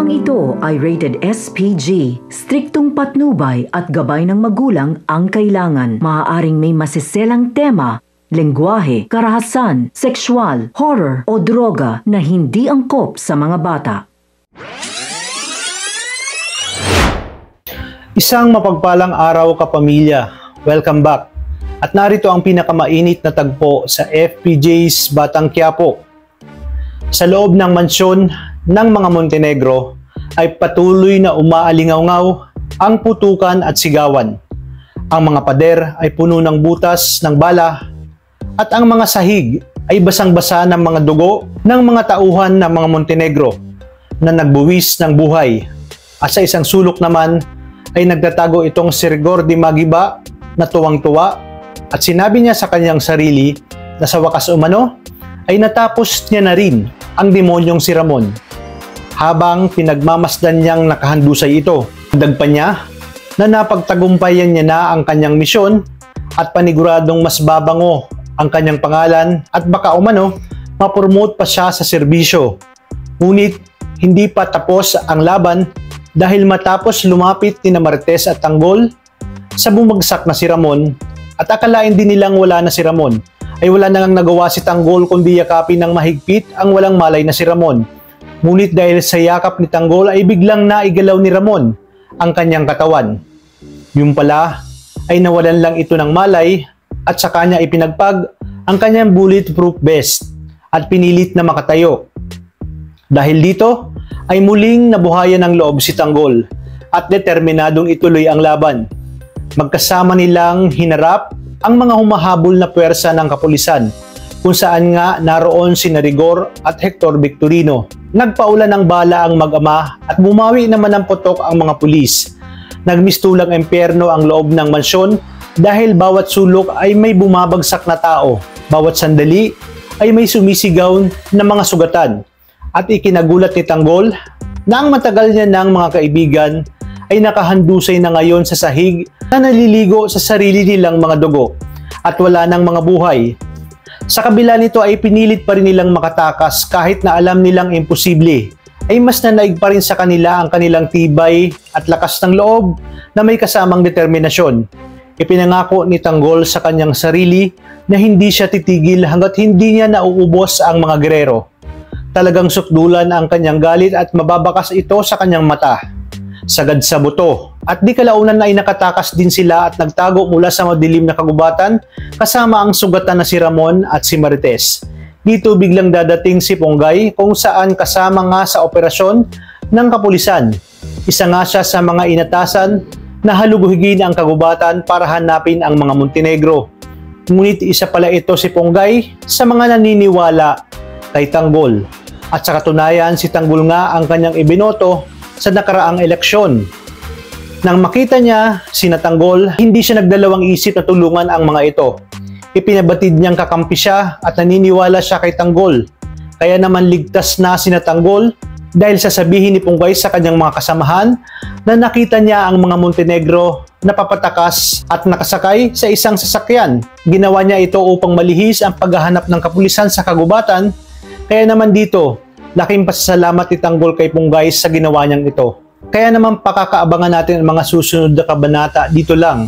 Programang ito ay rated SPG. Striktong patnubay at gabay ng magulang ang kailangan. Maaaring may masiselang tema, lengguwahe, karahasan, sexual, horror o droga na hindi angkop sa mga bata. Isang mapagpalang araw kapamilya. Welcome back. At narito ang pinakamainit na tagpo sa FPJ's Batang Quiapo. Sa loob ng mansyon ng mga Montenegro ay patuloy na umaalingaw-ngaw ang putukan at sigawan. Ang mga pader ay puno ng butas ng bala at ang mga sahig ay basang-basa ng mga dugo ng mga tauhan ng mga Montenegro na nagbuwis ng buhay. At sa isang sulok naman ay nagtatago itong si Grigore Magiba na tuwang-tuwa at sinabi niya sa kanyang sarili na sa wakas umano ay natapos niya na rin ang demonyong si Ramon. Habang pinagmamasdan niyang nakahandusay ito, dagdag pa niya na napagtagumpayan niya na ang kanyang misyon at paniguradong mas babango ang kanyang pangalan at baka umano mapromote pa siya sa serbisyo. Ngunit hindi pa tapos ang laban dahil matapos lumapit ni Marites at Tanggol sa bumagsak na si Ramon at akalain din nilang wala na si Ramon, ay wala nang nagawa si Tanggol kundi yakapin ng mahigpit ang walang malay na si Ramon. Ngunit dahil sa yakap ni Tanggol ay biglang naigalaw ni Ramon ang kanyang katawan. Yung pala ay nawalan lang ito ng malay at sa kanya ipinagpag ang kanyang bulletproof vest at pinilit na makatayo. Dahil dito ay muling nabuhayan ng loob si Tanggol at determinadong ituloy ang laban. Magkasama nilang hinarap ang mga humahabol na puwersa ng kapulisan kung saan nga naroon si Grigore at Hector Victorino. Nagpaulan ng bala ang mag-ama at bumawi naman ng putok ang mga pulis. Nagmistulang impyerno ang loob ng mansyon dahil bawat sulok ay may bumabagsak na tao. Bawat sandali ay may sumisigaw na mga sugatan. At ikinagulat ni Tanggol na ang matagal niya ng mga kaibigan ay nakahandusay na ngayon sa sahig na naliligo sa sarili nilang mga dugo at wala ng mga buhay. Sa kabila nito ay pinilit pa rin nilang makatakas kahit na alam nilang imposible, ay mas nanaig pa rin sa kanila ang kanilang tibay at lakas ng loob na may kasamang determinasyon. Ipinangako ni Tanggol sa kanyang sarili na hindi siya titigil hanggat hindi niya nauubos ang mga gerero. Talagang sukdulan ang kanyang galit at mababakas ito sa kanyang mata. Sagad sa buto. At di kalaunan ay nakatakas din sila at nagtago mula sa madilim na kagubatan kasama ang sugatan na si Ramon at si Marites. Dito biglang dadating si Ponggay kung saan kasama nga sa operasyon ng kapulisan. Isa nga siya sa mga inatasan na haluguhigin ang kagubatan para hanapin ang mga Montenegro. Ngunit isa pala ito si Ponggay sa mga naniniwala kay Tanggol. At sa katunayan si Tanggol nga ang kanyang ibinoto sa nakaraang eleksyon. Nang makita niya si Tanggol, hindi siya nagdalawang isip na tulungan ang mga ito. Ipinabatid niyang kakampi siya at naniniwala siya kay Tanggol. Kaya naman ligtas na si Tanggol dahil sasabihin ni Ponggay sa kanyang mga kasamahan na nakita niya ang mga Montenegro na papatakas at nakasakay sa isang sasakyan. Ginawa niya ito upang malihis ang paghahanap ng kapulisan sa kagubatan. Kaya naman dito, laking pasasalamat ni Tanggol kay Ponggay sa ginawa niyang ito. Kaya naman pakakaabangan natin ang mga susunod na kabanata dito lang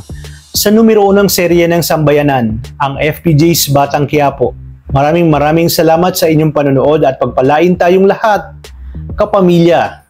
sa numero 1 serye ng Sambayanan, ang FPJ's Batang Quiapo. Maraming salamat sa inyong panonood at pagpalain tayong lahat, kapamilya.